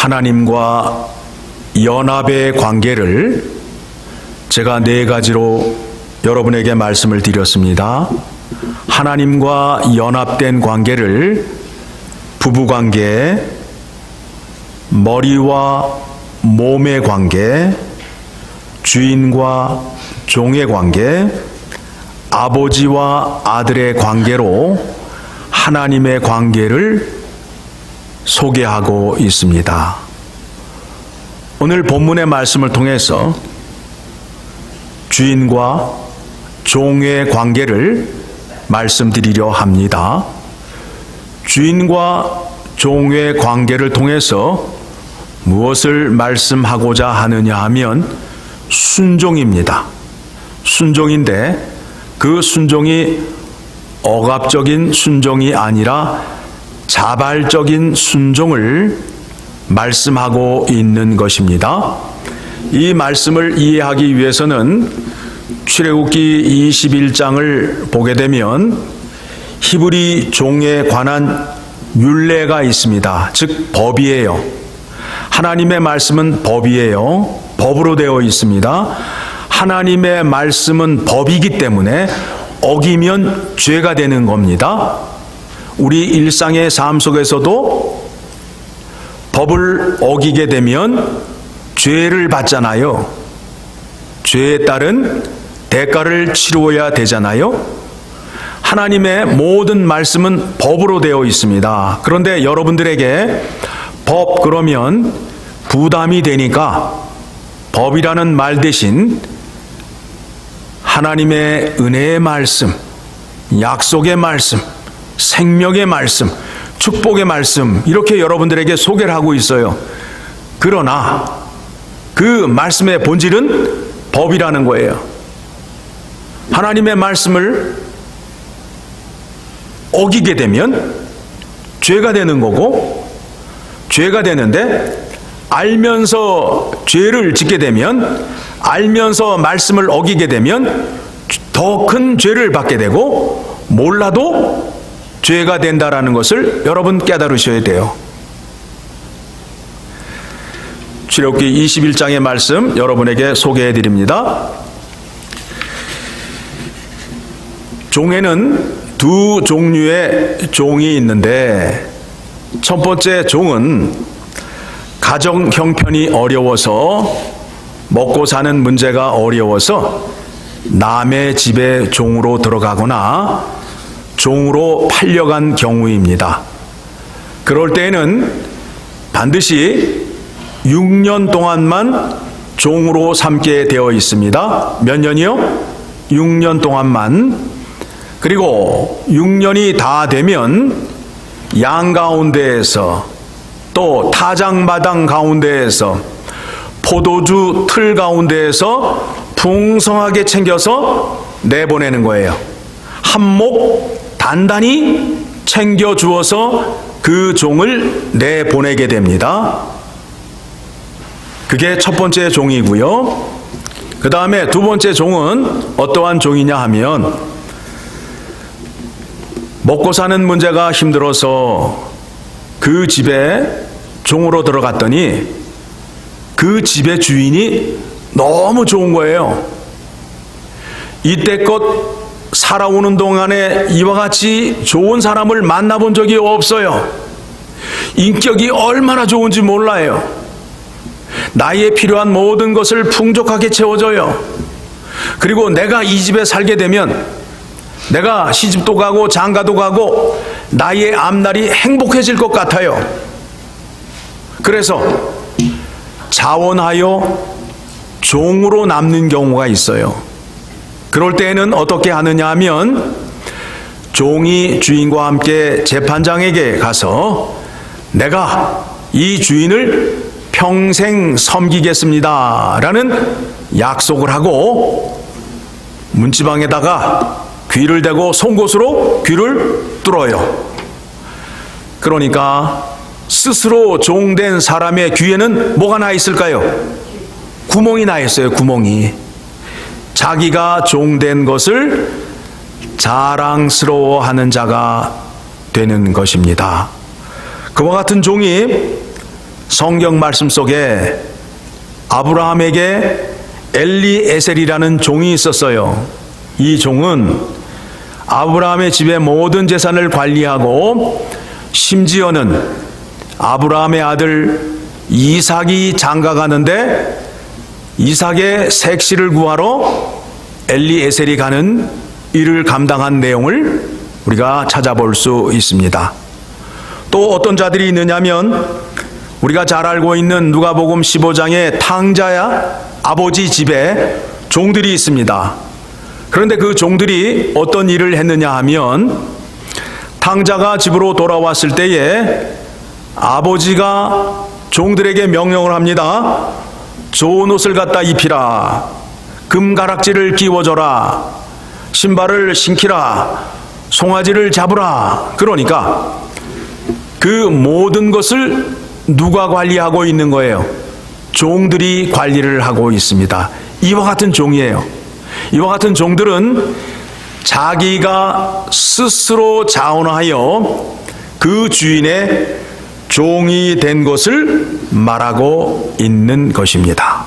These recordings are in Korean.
하나님과 연합의 관계를 제가 4가지로 여러분에게 말씀을 드렸습니다. 하나님과 연합된 관계를 부부관계, 머리와 몸의 관계, 주인과 종의 관계, 아버지와 아들의 관계로 하나님의 관계를 소개하고 있습니다. 오늘 본문의 말씀을 통해서 주인과 종의 관계를 말씀드리려 합니다. 주인과 종의 관계를 통해서 무엇을 말씀하고자 하느냐 하면 순종입니다. 순종인데 그 순종이 억압적인 순종이 아니라 자발적인 순종을 말씀하고 있는 것입니다. 이 말씀을 이해하기 위해서는 출애굽기 21장을 보게 되면 히브리 종에 관한 율례가 있습니다. 즉 법이에요. 하나님의 말씀은 법이에요. 법으로 되어 있습니다. 하나님의 말씀은 법이기 때문에 어기면 죄가 되는 겁니다. 우리 일상의 삶 속에서도 법을 어기게 되면 죄를 받잖아요. 죄에 따른 대가를 치루어야 되잖아요. 하나님의 모든 말씀은 법으로 되어 있습니다. 그런데 여러분들에게 법 그러면 부담이 되니까 법이라는 말 대신 하나님의 은혜의 말씀, 약속의 말씀, 생명의 말씀, 축복의 말씀 이렇게 여러분들에게 소개를 하고 있어요. 그러나 그 말씀의 본질은 법이라는 거예요. 하나님의 말씀을 어기게 되면 죄가 되는 거고, 죄가 되는데 알면서 죄를 짓게 되면, 알면서 말씀을 어기게 되면 더 큰 죄를 받게 되고 몰라도 죄가 된다라는 것을 여러분 깨달으셔야 돼요. 출애굽기 21장의 말씀 여러분에게 소개해 드립니다. 종에는 두 종류의 종이 있는데 첫 번째 종은 가정 형편이 어려워서 먹고 사는 문제가 어려워서 남의 집에 종으로 들어가거나 종으로 팔려간 경우입니다. 그럴 때에는 반드시 6년 동안만 종으로 삼게 되어 있습니다. 몇 년이요? 6년 동안만. 그리고 6년이 다 되면 양 가운데에서 또 타작마당 가운데에서 포도주 틀 가운데에서 풍성하게 챙겨서 내보내는 거예요. 한몫 단단히 챙겨주어서 그 종을 내보내게 됩니다. 그게 첫 번째 종이고요. 그 다음에 두 번째 종은 어떠한 종이냐 하면 먹고 사는 문제가 힘들어서 그 집에 종으로 들어갔더니 그 집의 주인이 너무 좋은 거예요. 이때껏 살아오는 동안에 이와 같이 좋은 사람을 만나본 적이 없어요. 인격이 얼마나 좋은지 몰라요. 나에 필요한 모든 것을 풍족하게 채워줘요. 그리고 내가 이 집에 살게 되면 내가 시집도 가고 장가도 가고 나의 앞날이 행복해질 것 같아요. 그래서 자원하여 종으로 남는 경우가 있어요. 그럴 때에는 어떻게 하느냐 하면 종이 주인과 함께 재판장에게 가서 내가 이 주인을 평생 섬기겠습니다 라는 약속을 하고 문지방에다가 귀를 대고 송곳으로 귀를 뚫어요. 그러니까 스스로 종된 사람의 귀에는 뭐가 나 있을까요? 구멍이 나 있어요. 구멍이. 자기가 종된 것을 자랑스러워하는 자가 되는 것입니다. 그와 같은 종이 성경 말씀 속에 아브라함에게 엘리에셀이라는 종이 있었어요. 이 종은 아브라함의 집의 모든 재산을 관리하고 심지어는 아브라함의 아들 이삭이 장가가는데 이삭의 색시를 구하러 엘리에셀이 가는 일을 감당한 내용을 우리가 찾아볼 수 있습니다. 또 어떤 자들이 있느냐면 우리가 잘 알고 있는 누가복음 15장의 탕자야 아버지 집에 종들이 있습니다. 그런데 그 종들이 어떤 일을 했느냐 하면 탕자가 집으로 돌아왔을 때에 아버지가 종들에게 명령을 합니다. 좋은 옷을 갖다 입히라. 금가락지를 끼워줘라. 신발을 신기라. 송아지를 잡으라. 그러니까 그 모든 것을 누가 관리하고 있는 거예요? 종들이 관리를 하고 있습니다. 이와 같은 종이에요. 이와 같은 종들은 자기가 스스로 자원하여 그 주인의 종이 된 것을 말하고 있는 것입니다.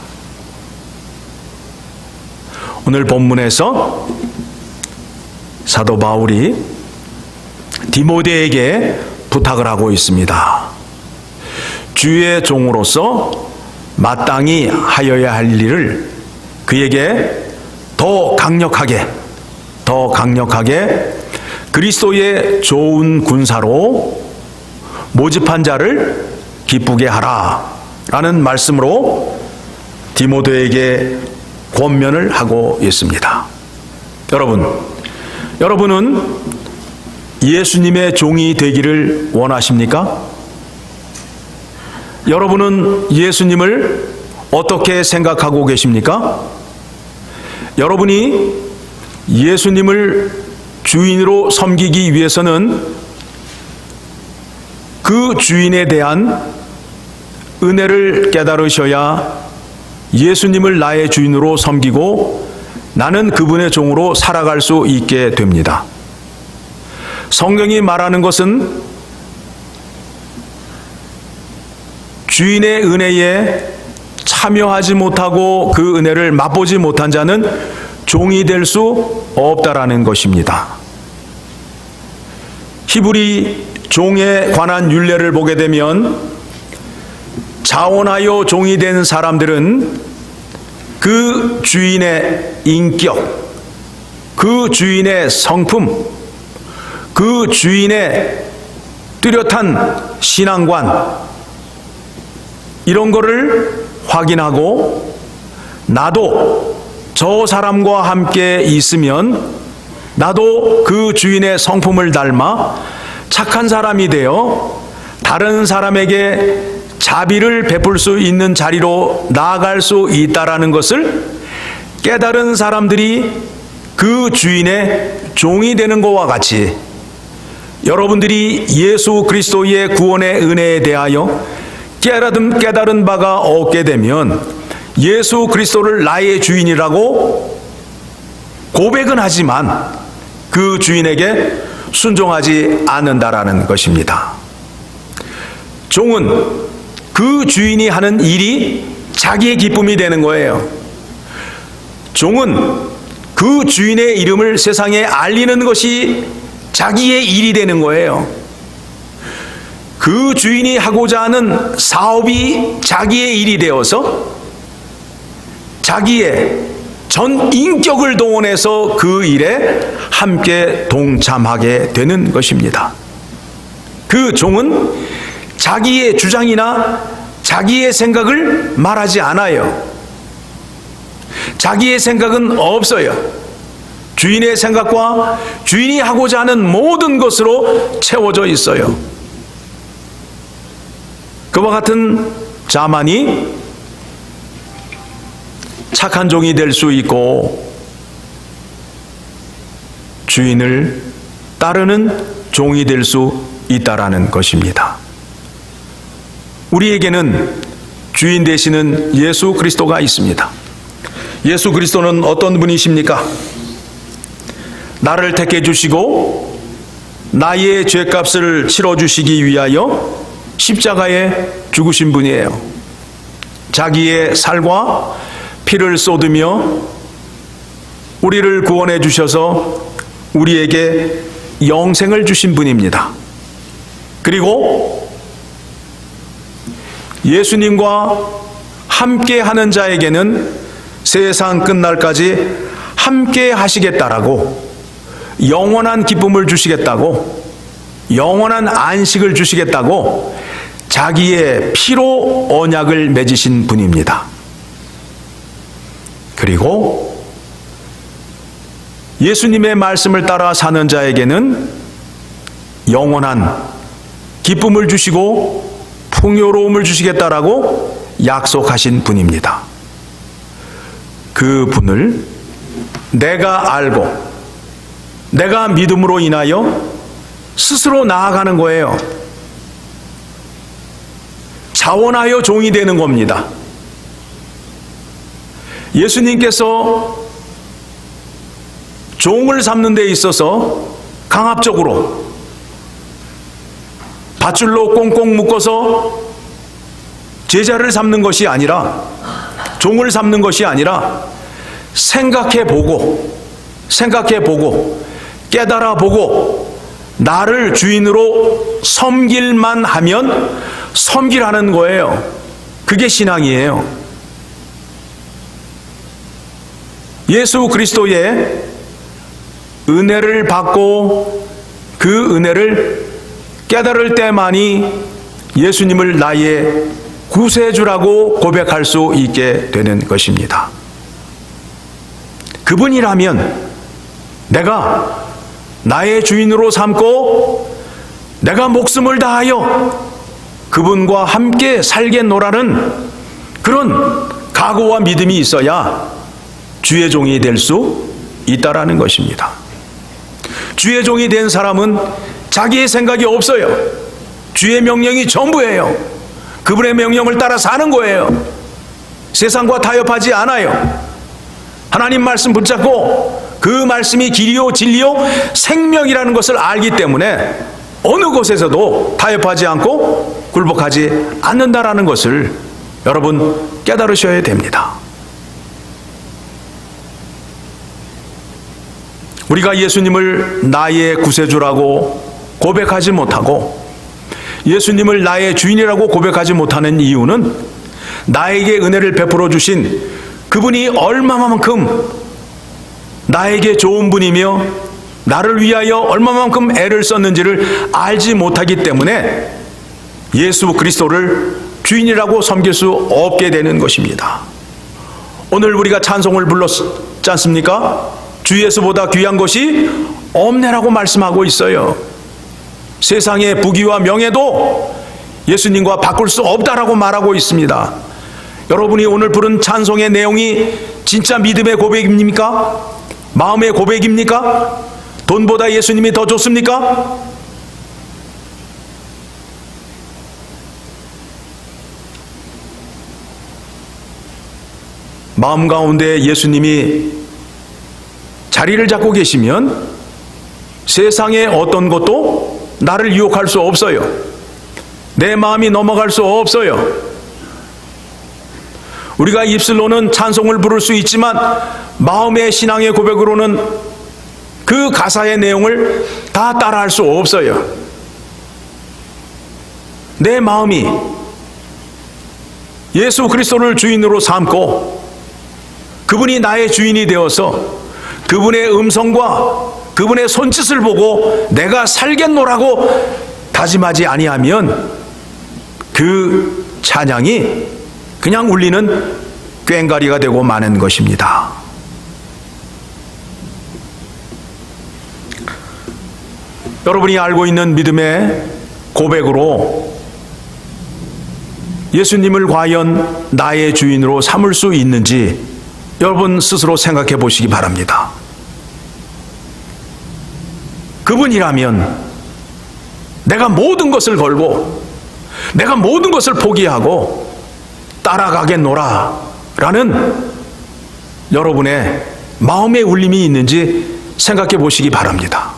오늘 본문에서 사도 바울이 디모데에게 부탁을 하고 있습니다. 주의 종으로서 마땅히 하여야 할 일을 그에게 더 강력하게 그리스도의 좋은 군사로 모집한 자를 기쁘게 하라 라는 말씀으로 디모데에게 권면을 하고 있습니다. 여러분은 예수님의 종이 되기를 원하십니까? 여러분은 예수님을 어떻게 생각하고 계십니까? 여러분이 예수님을 주인으로 섬기기 위해서는 그 주인에 대한 은혜를 깨달으셔야 예수님을 나의 주인으로 섬기고 나는 그분의 종으로 살아갈 수 있게 됩니다. 성경이 말하는 것은 주인의 은혜에 참여하지 못하고 그 은혜를 맛보지 못한 자는 종이 될 수 없다라는 것입니다. 히브리 종에 관한 율례를 보게 되면 자원하여 종이 된 사람들은 그 주인의 인격, 그 주인의 성품, 그 주인의 뚜렷한 신앙관 이런 거를 확인하고 나도 저 사람과 함께 있으면 나도 그 주인의 성품을 닮아 착한 사람이 되어 다른 사람에게 자비를 베풀 수 있는 자리로 나아갈 수 있다라는 것을 깨달은 사람들이 그 주인의 종이 되는 것과 같이 여러분들이 예수 그리스도의 구원의 은혜에 대하여 깨달은 바가 없게 되면 예수 그리스도를 나의 주인이라고 고백은 하지만 그 주인에게 순종하지 않는다라는 것입니다. 종은 그 주인이 하는 일이 자기의 기쁨이 되는 거예요. 종은 그 주인의 이름을 세상에 알리는 것이 자기의 일이 되는 거예요. 그 주인이 하고자 하는 사업이 자기의 일이 되어서 자기의 전 인격을 동원해서 그 일에 함께 동참하게 되는 것입니다. 그 종은 자기의 주장이나 자기의 생각을 말하지 않아요. 자기의 생각은 없어요. 주인의 생각과 주인이 하고자 하는 모든 것으로 채워져 있어요. 그와 같은 자만이 착한 종이 될 수 있고 주인을 따르는 종이 될 수 있다라는 것입니다. 우리에게는 주인 되시는 예수 그리스도가 있습니다. 예수 그리스도는 어떤 분이십니까? 나를 택해 주시고 나의 죄값을 치러 주시기 위하여 십자가에 죽으신 분이에요. 자기의 살과 피를 쏟으며 우리를 구원해 주셔서 우리에게 영생을 주신 분입니다. 그리고 예수님과 함께 하는 자에게는 세상 끝날까지 함께 하시겠다라고, 영원한 기쁨을 주시겠다고, 영원한 안식을 주시겠다고 자기의 피로 언약을 맺으신 분입니다. 그리고 예수님의 말씀을 따라 사는 자에게는 영원한 기쁨을 주시고 풍요로움을 주시겠다라고 약속하신 분입니다. 그 분을 내가 알고 내가 믿음으로 인하여 스스로 나아가는 거예요. 자원하여 종이 되는 겁니다. 예수님께서 종을 삼는 데 있어서 강압적으로 밧줄로 꽁꽁 묶어서 제자를 삼는 것이 아니라, 종을 삼는 것이 아니라 생각해보고 깨달아보고 나를 주인으로 섬길만 하면 섬기라는 거예요. 그게 신앙이에요. 예수 그리스도의 은혜를 받고 그 은혜를 깨달을 때만이 예수님을 나의 구세주라고 고백할 수 있게 되는 것입니다. 그분이라면 내가 나의 주인으로 삼고 내가 목숨을 다하여 그분과 함께 살겠노라는 그런 각오와 믿음이 있어야 주의 종이 될 수 있다라는 것입니다. 주의 종이 된 사람은 자기의 생각이 없어요. 주의 명령이 전부예요. 그분의 명령을 따라 사는 거예요. 세상과 타협하지 않아요. 하나님 말씀 붙잡고 그 말씀이 길이요 진리요 생명이라는 것을 알기 때문에 어느 곳에서도 타협하지 않고 굴복하지 않는다라는 것을 여러분 깨달으셔야 됩니다. 우리가 예수님을 나의 구세주라고 고백하지 못하고 예수님을 나의 주인이라고 고백하지 못하는 이유는 나에게 은혜를 베풀어 주신 그분이 얼마만큼 나에게 좋은 분이며 나를 위하여 얼마만큼 애를 썼는지를 알지 못하기 때문에 예수 그리스도를 주인이라고 섬길 수 없게 되는 것입니다. 오늘 우리가 찬송을 불렀지 않습니까? 주 예수보다 귀한 것이 없네라고 말씀하고 있어요. 세상의 부귀와 명예도 예수님과 바꿀 수 없다라고 말하고 있습니다. 여러분이 오늘 부른 찬송의 내용이 진짜 믿음의 고백입니까? 마음의 고백입니까? 돈보다 예수님이 더 좋습니까? 마음 가운데 예수님이 자리를 잡고 계시면 세상의 어떤 것도 나를 유혹할 수 없어요. 내 마음이 넘어갈 수 없어요. 우리가 입술로는 찬송을 부를 수 있지만 마음의 신앙의 고백으로는 그 가사의 내용을 다 따라할 수 없어요. 내 마음이 예수 그리스도를 주인으로 삼고 그분이 나의 주인이 되어서 그분의 음성과 그분의 손짓을 보고 내가 살겠노라고 다짐하지 아니하면 그 찬양이 그냥 울리는 꽹과리가 되고 마는 것입니다. 여러분이 알고 있는 믿음의 고백으로 예수님을 과연 나의 주인으로 삼을 수 있는지 여러분 스스로 생각해 보시기 바랍니다. 그분이라면 내가 모든 것을 걸고 내가 모든 것을 포기하고 따라가겠노라 라는 여러분의 마음의 울림이 있는지 생각해 보시기 바랍니다.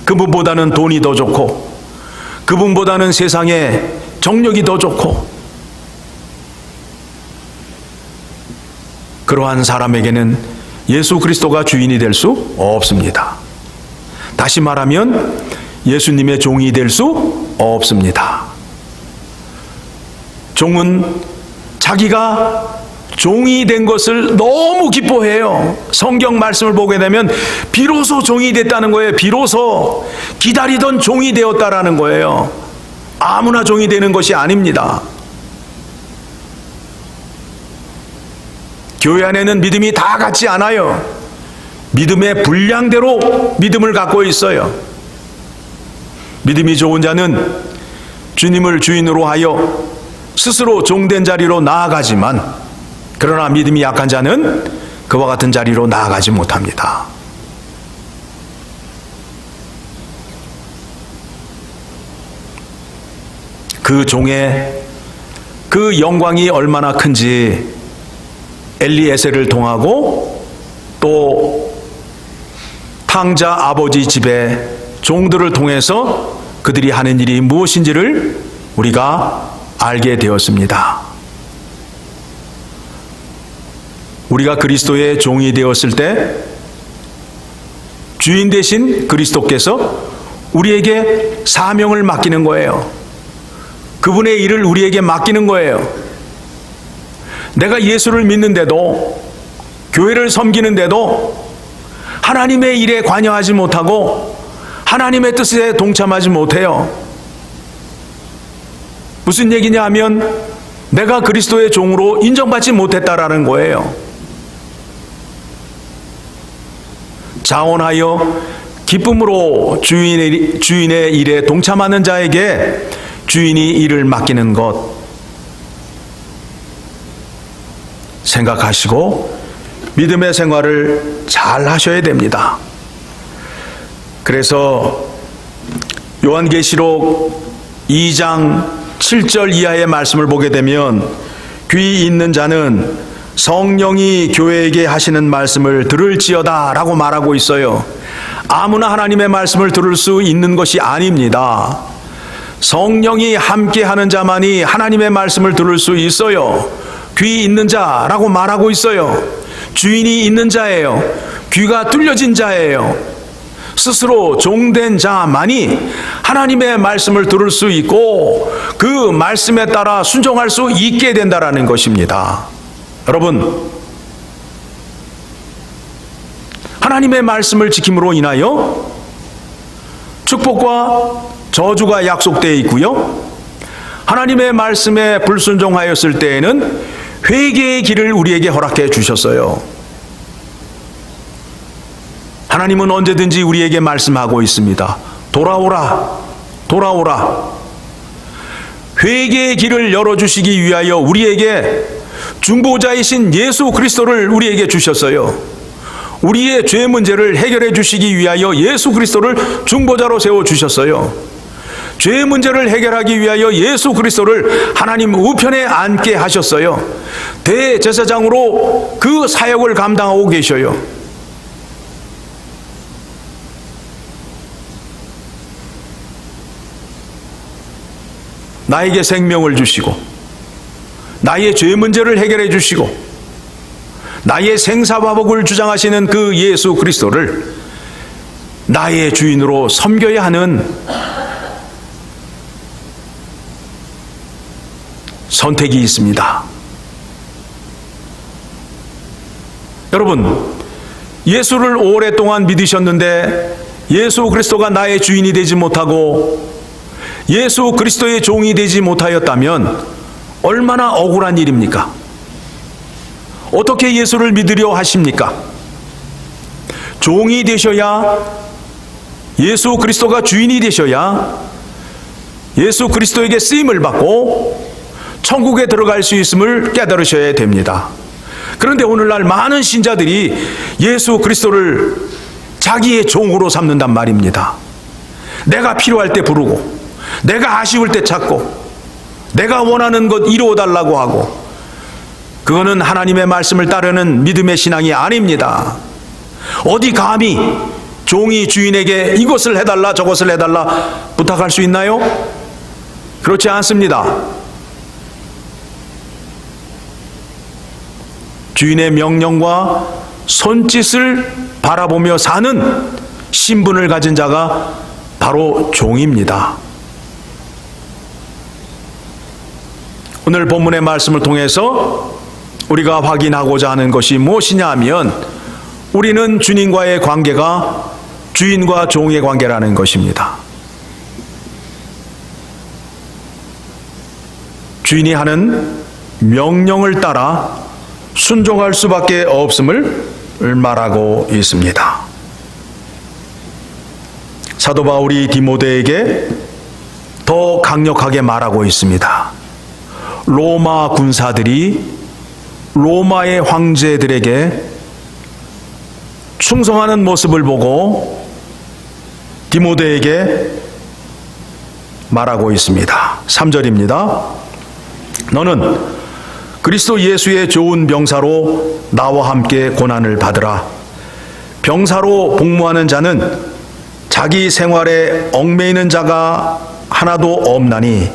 그분보다는 돈이 더 좋고 그분보다는 세상에 정력이 더 좋고, 그러한 사람에게는 예수 그리스도가 주인이 될 수 없습니다. 다시 말하면 예수님의 종이 될 수 없습니다. 종은 자기가 종이 된 것을 너무 기뻐해요. 성경 말씀을 보게 되면 비로소 종이 됐다는 거예요. 비로소 기다리던 종이 되었다라는 거예요. 아무나 종이 되는 것이 아닙니다. 교회 안에는 믿음이 다 같지 않아요. 믿음의 분량대로 믿음을 갖고 있어요. 믿음이 좋은 자는 주님을 주인으로 하여 스스로 종된 자리로 나아가지만, 그러나 믿음이 약한 자는 그와 같은 자리로 나아가지 못합니다. 그 종의 그 영광이 얼마나 큰지 엘리에셀을 통하고 또 탕자 아버지 집의 종들을 통해서 그들이 하는 일이 무엇인지를 우리가 알게 되었습니다. 우리가 그리스도의 종이 되었을 때 주인 되신 그리스도께서 우리에게 사명을 맡기는 거예요. 그분의 일을 우리에게 맡기는 거예요. 내가 예수를 믿는데도, 교회를 섬기는데도 하나님의 일에 관여하지 못하고 하나님의 뜻에 동참하지 못해요. 무슨 얘기냐 하면 내가 그리스도의 종으로 인정받지 못했다라는 거예요. 자원하여 기쁨으로 주인의 일에 동참하는 자에게 주인이 일을 맡기는 것 생각하시고 믿음의 생활을 잘 하셔야 됩니다. 그래서 요한계시록 2장 7절 이하의 말씀을 보게 되면 귀 있는 자는 성령이 교회에게 하시는 말씀을 들을지어다 라고 말하고 있어요. 아무나 하나님의 말씀을 들을 수 있는 것이 아닙니다. 성령이 함께 하는 자만이 하나님의 말씀을 들을 수 있어요. 귀 있는 자라고 말하고 있어요. 주인이 있는 자예요. 귀가 뚫려진 자예요. 스스로 종된 자만이 하나님의 말씀을 들을 수 있고 그 말씀에 따라 순종할 수 있게 된다라는 것입니다. 여러분, 하나님의 말씀을 지킴으로 인하여 축복과 저주가 약속되어 있고요, 하나님의 말씀에 불순종하였을 때에는 회개의 길을 우리에게 허락해 주셨어요. 하나님은 언제든지 우리에게 말씀하고 있습니다. 돌아오라, 돌아오라. 회개의 길을 열어주시기 위하여 우리에게 중보자이신 예수 그리스도를 우리에게 주셨어요. 우리의 죄 문제를 해결해 주시기 위하여 예수 그리스도를 중보자로 세워주셨어요. 죄 문제를 해결하기 위하여 예수 그리스도를 하나님 우편에 앉게 하셨어요. 대제사장으로 그 사역을 감당하고 계셔요. 나에게 생명을 주시고 나의 죄 문제를 해결해 주시고 나의 생사화복을 주장하시는 그 예수 그리스도를 나의 주인으로 섬겨야 하는 선택이 있습니다. 여러분, 예수를 오랫동안 믿으셨는데 예수 그리스도가 나의 주인이 되지 못하고 예수 그리스도의 종이 되지 못하였다면 얼마나 억울한 일입니까? 어떻게 예수를 믿으려 하십니까? 종이 되셔야, 예수 그리스도가 주인이 되셔야 예수 그리스도에게 쓰임을 받고 천국에 들어갈 수 있음을 깨달으셔야 됩니다. 그런데 오늘날 많은 신자들이 예수 그리스도를 자기의 종으로 삼는단 말입니다. 내가 필요할 때 부르고, 내가 아쉬울 때 찾고, 내가 원하는 것 이루어달라고 하고, 그거는 하나님의 말씀을 따르는 믿음의 신앙이 아닙니다. 어디 감히 종이 주인에게 이것을 해달라 저것을 해달라 부탁할 수 있나요? 그렇지 않습니다. 주인의 명령과 손짓을 바라보며 사는 신분을 가진 자가 바로 종입니다. 오늘 본문의 말씀을 통해서 우리가 확인하고자 하는 것이 무엇이냐 하면 우리는 주님과의 관계가 주인과 종의 관계라는 것입니다. 주인이 하는 명령을 따라 순종할 수밖에 없음을 말하고 있습니다. 사도 바울이 디모데에게 더 강력하게 말하고 있습니다. 로마 군사들이 로마의 황제들에게 충성하는 모습을 보고 디모데에게 말하고 있습니다. 3절입니다. 너는 그리스도 예수의 좋은 병사로 나와 함께 고난을 받으라. 병사로 복무하는 자는 자기 생활에 얽매이는 자가 하나도 없나니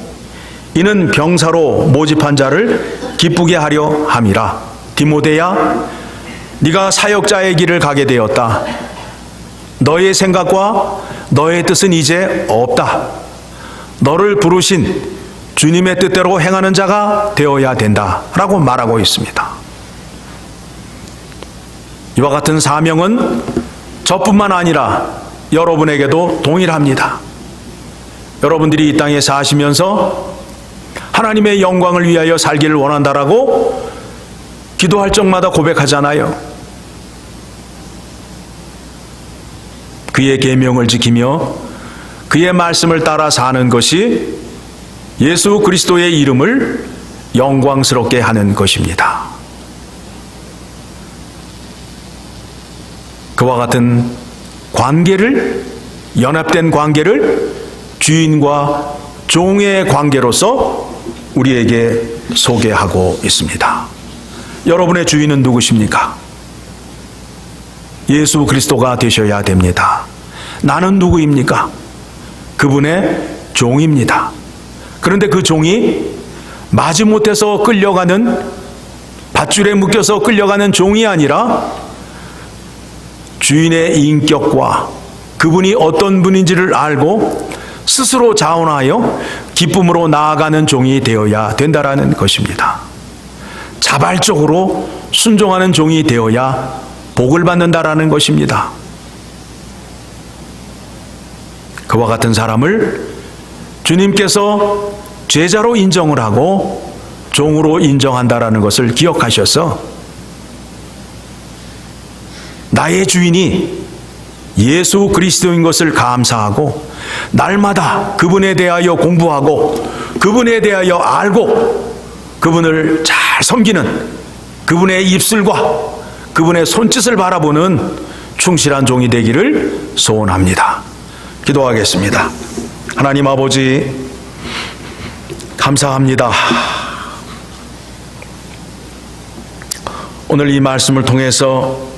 이는 병사로 모집한 자를 기쁘게 하려 함이라. 디모데야, 네가 사역자의 길을 가게 되었다. 너의 생각과 너의 뜻은 이제 없다. 너를 부르신 주님의 뜻대로 행하는 자가 되어야 된다 라고 말하고 있습니다. 이와 같은 사명은 저뿐만 아니라 여러분에게도 동일합니다. 여러분들이 이 땅에 사시면서 하나님의 영광을 위하여 살기를 원한다라고 기도할 적마다 고백하잖아요. 그의 계명을 지키며 그의 말씀을 따라 사는 것이 예수 그리스도의 이름을 영광스럽게 하는 것입니다. 그와 같은 관계를, 연합된 관계를 주인과 종의 관계로서 우리에게 소개하고 있습니다. 여러분의 주인은 누구십니까? 예수 그리스도가 되셔야 됩니다. 나는 누구입니까? 그분의 종입니다. 그런데 그 종이 마지못해서 끌려가는, 밧줄에 묶여서 끌려가는 종이 아니라 주인의 인격과 그분이 어떤 분인지를 알고 스스로 자원하여 기쁨으로 나아가는 종이 되어야 된다라는 것입니다. 자발적으로 순종하는 종이 되어야 복을 받는다라는 것입니다. 그와 같은 사람을 주님께서 제자로 인정을 하고 종으로 인정한다라는 것을 기억하셔서 나의 주인이 예수 그리스도인 것을 감사하고 날마다 그분에 대하여 공부하고 그분에 대하여 알고 그분을 잘 섬기는 그분의 입술과 그분의 손짓을 바라보는 충실한 종이 되기를 소원합니다. 기도하겠습니다. 하나님 아버지, 감사합니다. 오늘 이 말씀을 통해서